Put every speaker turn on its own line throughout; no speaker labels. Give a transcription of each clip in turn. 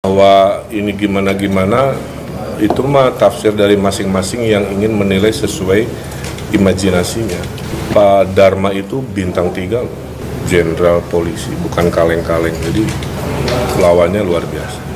Bahwa ini gimana-gimana itu mah tafsir dari masing-masing yang ingin menilai sesuai imajinasinya. Pak Dharma itu bintang 3, jenderal polisi, bukan kaleng-kaleng, jadi lawannya luar biasa.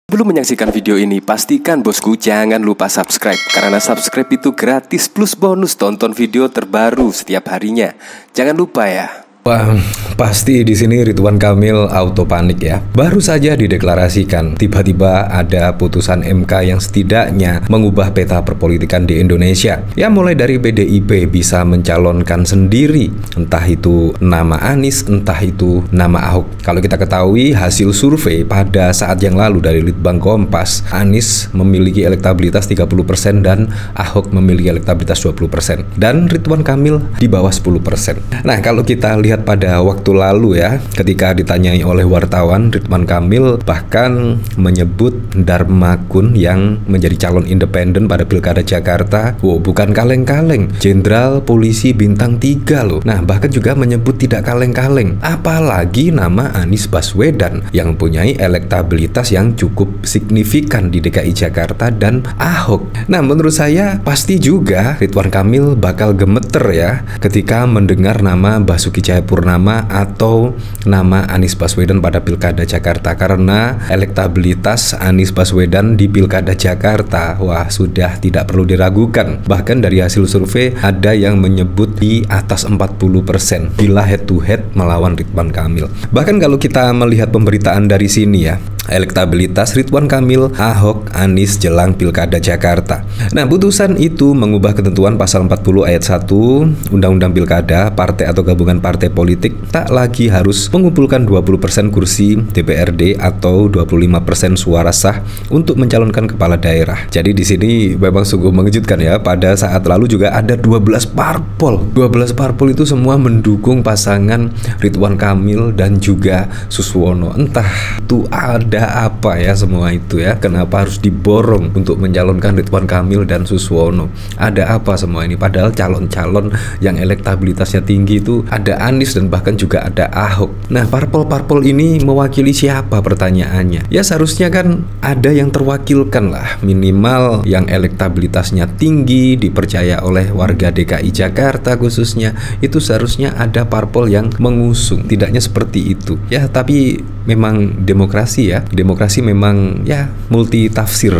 Sebelum menyaksikan video ini, pastikan bosku jangan lupa subscribe. Karena subscribe itu gratis plus bonus tonton video terbaru setiap harinya. Jangan lupa ya.
Wah, pasti di sini Ridwan Kamil auto panik ya. Baru saja dideklarasikan, tiba-tiba ada putusan MK yang setidaknya mengubah peta perpolitikan di Indonesia. Ya, mulai dari PDIP bisa mencalonkan sendiri, entah itu nama Anies, entah itu nama Ahok. Kalau kita ketahui hasil survei pada saat yang lalu dari Litbang Kompas, Anies memiliki elektabilitas 30% dan Ahok memiliki elektabilitas 20%. Dan Ridwan Kamil di bawah 10%. Nah, kalau kita lihat pada waktu lalu ya, ketika ditanyai oleh wartawan, Ridwan Kamil bahkan menyebut Darmakun yang menjadi calon independen pada Pilkada Jakarta, wow, bukan kaleng-kaleng, jenderal polisi bintang 3 loh. Nah, bahkan juga menyebut tidak kaleng-kaleng, apalagi nama Anies Baswedan yang mempunyai elektabilitas yang cukup signifikan di DKI Jakarta dan Ahok. Nah, menurut saya pasti juga Ridwan Kamil bakal gemeter ya ketika mendengar nama Basuki Cahayapurnama atau nama Anies Baswedan pada Pilkada Jakarta, karena elektabilitas Anies Baswedan di Pilkada Jakarta, wah, sudah tidak perlu diragukan. Bahkan dari hasil survei ada yang menyebut di atas 40% bila head to head melawan Ridwan Kamil. Bahkan kalau kita melihat pemberitaan dari sini ya, elektabilitas Ridwan Kamil, Ahok, Anies jelang Pilkada Jakarta. Nah, putusan itu mengubah ketentuan pasal 40 ayat 1 Undang-Undang Pilkada, partai atau gabungan partai politik tak lagi harus mengumpulkan 20% kursi DPRD atau 25% suara sah untuk mencalonkan kepala daerah. Jadi di sini memang sungguh mengejutkan ya, pada saat lalu juga ada 12 parpol. 12 parpol itu semua mendukung pasangan Ridwan Kamil dan juga Suswono. Entah itu ada apa ya semua itu ya, kenapa harus diborong untuk mencalonkan Ridwan Kamil dan Suswono? Ada apa semua ini? Padahal calon-calon yang elektabilitasnya tinggi itu ada Anies dan bahkan juga ada Ahok. Nah, parpol-parpol ini mewakili siapa pertanyaannya? Ya, seharusnya kan ada yang terwakilkan lah, minimal yang elektabilitasnya tinggi, dipercaya oleh warga DKI Jakarta khususnya, itu seharusnya ada parpol yang mengusung. Tidaknya seperti itu ya, tapi memang demokrasi ya, demokrasi memang ya multi tafsir.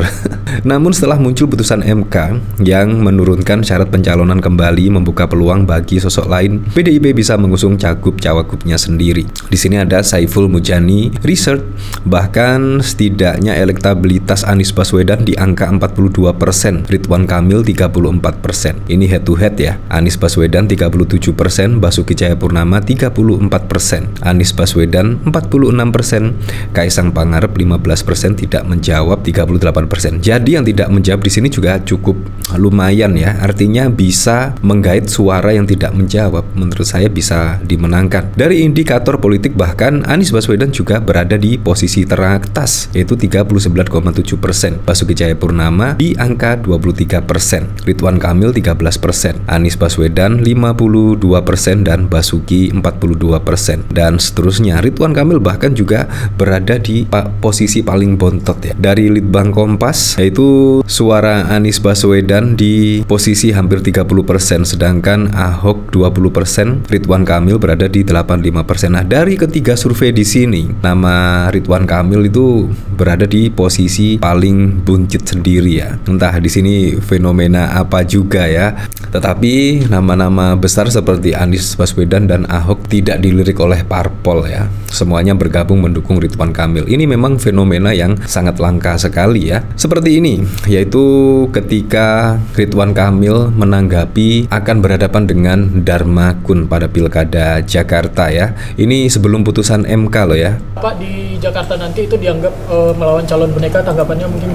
Namun setelah muncul putusan MK yang menurunkan syarat pencalonan kembali, membuka peluang bagi sosok lain, PDIP bisa mengusung cagup cawagupnya sendiri. Di sini ada Saiful Mujani Research, bahkan setidaknya elektabilitas Anies Baswedan di angka 42%, Ridwan Kamil 34%. Ini head to head ya. Anies Baswedan 37%, Basuki Cahayapurnama 34%, Anies Baswedan 46%, Kaisang Pangarep 15%, tidak menjawab 38%. Jadi yang tidak menjawab di sini juga cukup lumayan ya. Artinya bisa menggait suara yang tidak menjawab. Menurut saya bisa dimenangkan. Dari indikator politik bahkan Anies Baswedan juga berada di posisi teratas, yaitu 39,7%. Basuki Cahayapurnama di angka 23%, Ridwan Kamil 13%, Anies Baswedan 52% dan Basuki 42%, dan seterusnya. Ridwan Kamil bahkan juga berada di posisi paling bontot ya. Dari Litbang Kompas, yaitu suara Anies Baswedan di posisi hampir 30%, sedangkan Ahok 20%, Ridwan Kamil berada di 85%. Nah, dari ketiga survei di sini, nama Ridwan Kamil itu berada di posisi paling buncit sendiri ya. Entah di sini fenomena apa juga ya. Tetapi nama-nama besar seperti Anies Baswedan dan Ahok tidak dilirik oleh parpol ya. Semuanya bergabung mendukung Ridwan Kamil. Ini memang fenomena yang sangat langka sekali ya. Seperti ini, yaitu ketika Ridwan Kamil menanggapi akan berhadapan dengan Darmakun pada Pilkada Jakarta ya. Ini sebelum putusan MK loh ya.
Pak, di Jakarta nanti itu dianggap melawan calon boneka, tanggapannya mungkin?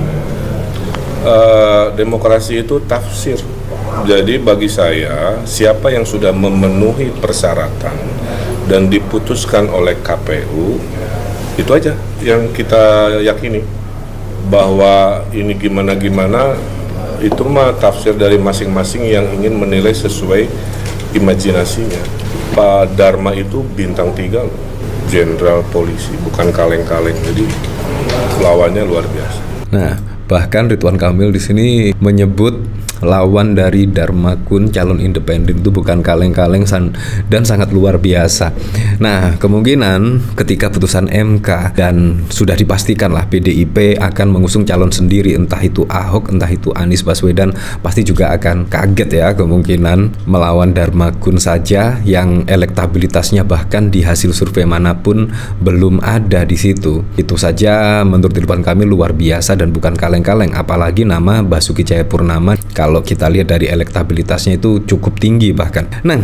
Demokrasi itu tafsir. Jadi bagi saya, siapa yang sudah memenuhi persyaratan dan diputuskan oleh KPU, itu aja yang kita yakini. Bahwa ini gimana-gimana itu mah tafsir dari masing-masing yang ingin menilai sesuai imajinasinya. Pak Dharma itu bintang 3 loh, jenderal polisi, bukan kaleng-kaleng, jadi lawannya luar biasa.
Nah, bahkan Ridwan Kamil di sini menyebut lawan dari Dharma Kun calon independen itu bukan kaleng-kaleng dan sangat luar biasa. Nah, kemungkinan ketika putusan MK dan sudah dipastikan lah PDIP akan mengusung calon sendiri, entah itu Ahok, entah itu Anies Baswedan, pasti juga akan kaget ya kemungkinan melawan Dharma Kun saja yang elektabilitasnya bahkan di hasil survei manapun belum ada di situ. Itu saja menurut Ridwan Kamil luar biasa dan bukan kaleng-kaleng, apalagi nama Basuki Cahayapurnama kalau kita lihat dari elektabilitasnya itu cukup tinggi bahkan. Nah,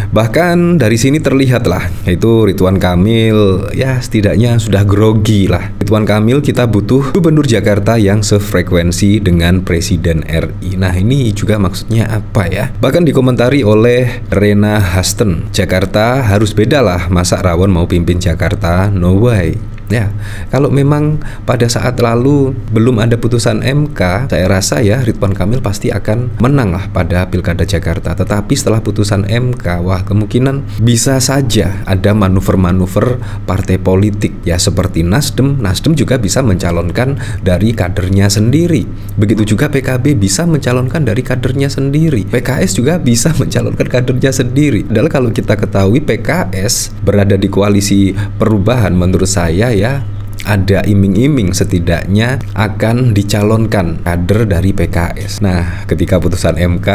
bahkan dari sini terlihat lah itu Ridwan Kamil ya setidaknya sudah grogi lah. Ridwan Kamil kita butuh gubernur Jakarta yang sefrekuensi dengan Presiden RI. Nah, ini juga maksudnya apa ya? Bahkan dikomentari oleh Rena Hasten, Jakarta harus beda lah, masa Rawon mau pimpin Jakarta? No way. Ya, kalau memang pada saat lalu belum ada putusan MK, saya rasa ya Ridwan Kamil pasti akan menang lah pada Pilkada Jakarta. Tetapi setelah putusan MK, wah kemungkinan bisa saja ada manuver-manuver partai politik ya, seperti Nasdem juga bisa mencalonkan dari kadernya sendiri. Begitu juga PKB bisa mencalonkan dari kadernya sendiri. PKS juga bisa mencalonkan kadernya sendiri. Padahal kalau kita ketahui PKS berada di koalisi perubahan, menurut saya ya ada iming-iming setidaknya akan dicalonkan kader dari PKS. Nah, ketika putusan MK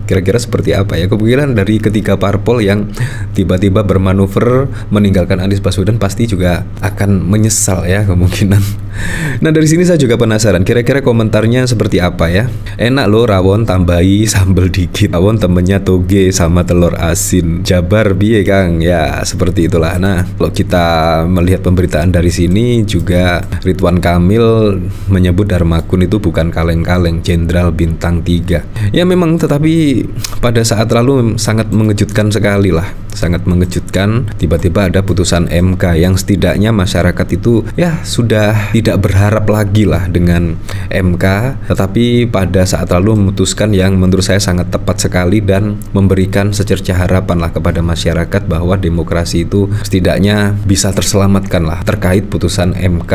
kira-kira seperti apa ya? Kemungkinan dari ketiga parpol yang tiba-tiba bermanuver meninggalkan Anies Baswedan pasti juga akan menyesal ya kemungkinan. Nah, dari sini saya juga penasaran kira-kira komentarnya seperti apa ya. Enak loh rawon tambahi sambal dikit, rawon temennya toge sama telur asin, jabar biye Kang. Ya seperti itulah. Nah, kalau kita melihat pemberitaan dari sini juga Ridwan Kamil menyebut Dharma Kun itu bukan kaleng-kaleng, jenderal bintang 3. Ya memang, tetapi pada saat lalu sangat mengejutkan sekali lah. Sangat mengejutkan tiba-tiba ada putusan MK yang setidaknya masyarakat itu ya sudah tidak berharap lagi lah dengan MK, tetapi pada saat lalu memutuskan yang menurut saya sangat tepat sekali dan memberikan secerca harapan lah kepada masyarakat bahwa demokrasi itu setidaknya bisa terselamatkan lah terkait putusan MK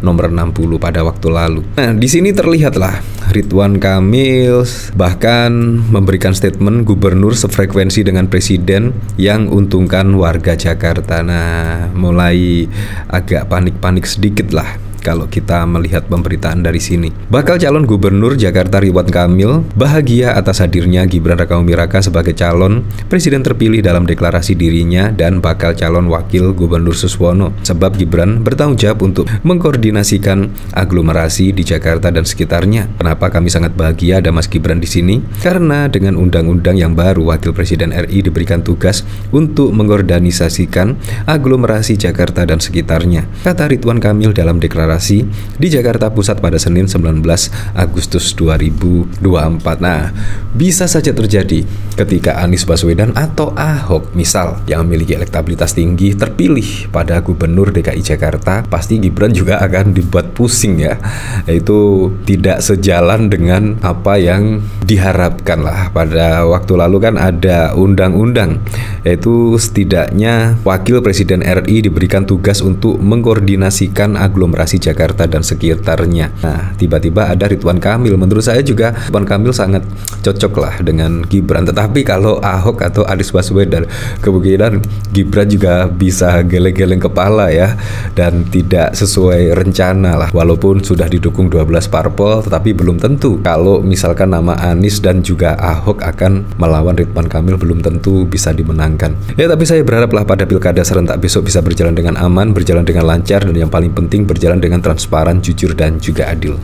nomor 60 pada waktu lalu. Nah, di sini terlihatlah Ridwan Kamil bahkan memberikan statement gubernur sefrekuensi dengan presiden yang untungkan warga Jakarta. Nah, mulai agak panik-panik sedikit lah kalau kita melihat pemberitaan dari sini. Bakal calon gubernur Jakarta Ridwan Kamil bahagia atas hadirnya Gibran Rakabuming Raka sebagai calon presiden terpilih dalam deklarasi dirinya dan bakal calon wakil gubernur Suswono. Sebab Gibran bertanggung jawab untuk mengkoordinasikan aglomerasi di Jakarta dan sekitarnya. Kenapa kami sangat bahagia ada Mas Gibran di sini? Karena dengan undang-undang yang baru, wakil presiden RI diberikan tugas untuk mengorganisasikan aglomerasi Jakarta dan sekitarnya, kata Ridwan Kamil dalam deklarasi di Jakarta Pusat pada Senin 19 Agustus 2024. Nah, bisa saja terjadi ketika Anies Baswedan atau Ahok misal yang memiliki elektabilitas tinggi terpilih pada gubernur DKI Jakarta, pasti Gibran juga akan dibuat pusing ya. Itu tidak sejalan dengan apa yang diharapkan lah. Pada waktu lalu kan ada undang-undang, yaitu setidaknya wakil presiden RI diberikan tugas untuk mengkoordinasikan aglomerasi Jakarta dan sekitarnya. Nah, tiba-tiba ada Ridwan Kamil. Menurut saya juga Ridwan Kamil sangat cocok lah dengan Gibran. Tetapi kalau Ahok atau Anies Baswedan, kemungkinan Gibran juga bisa geleng-geleng kepala ya, dan tidak sesuai rencana lah. Walaupun sudah didukung 12 parpol, tetapi belum tentu kalau misalkan nama Anies dan juga Ahok akan melawan Ridwan Kamil, belum tentu bisa dimenangkan. Ya, tapi saya berharap lah pada pilkada serentak besok bisa berjalan dengan aman, berjalan dengan lancar, dan yang paling penting berjalan dengan transparan, jujur, dan juga adil.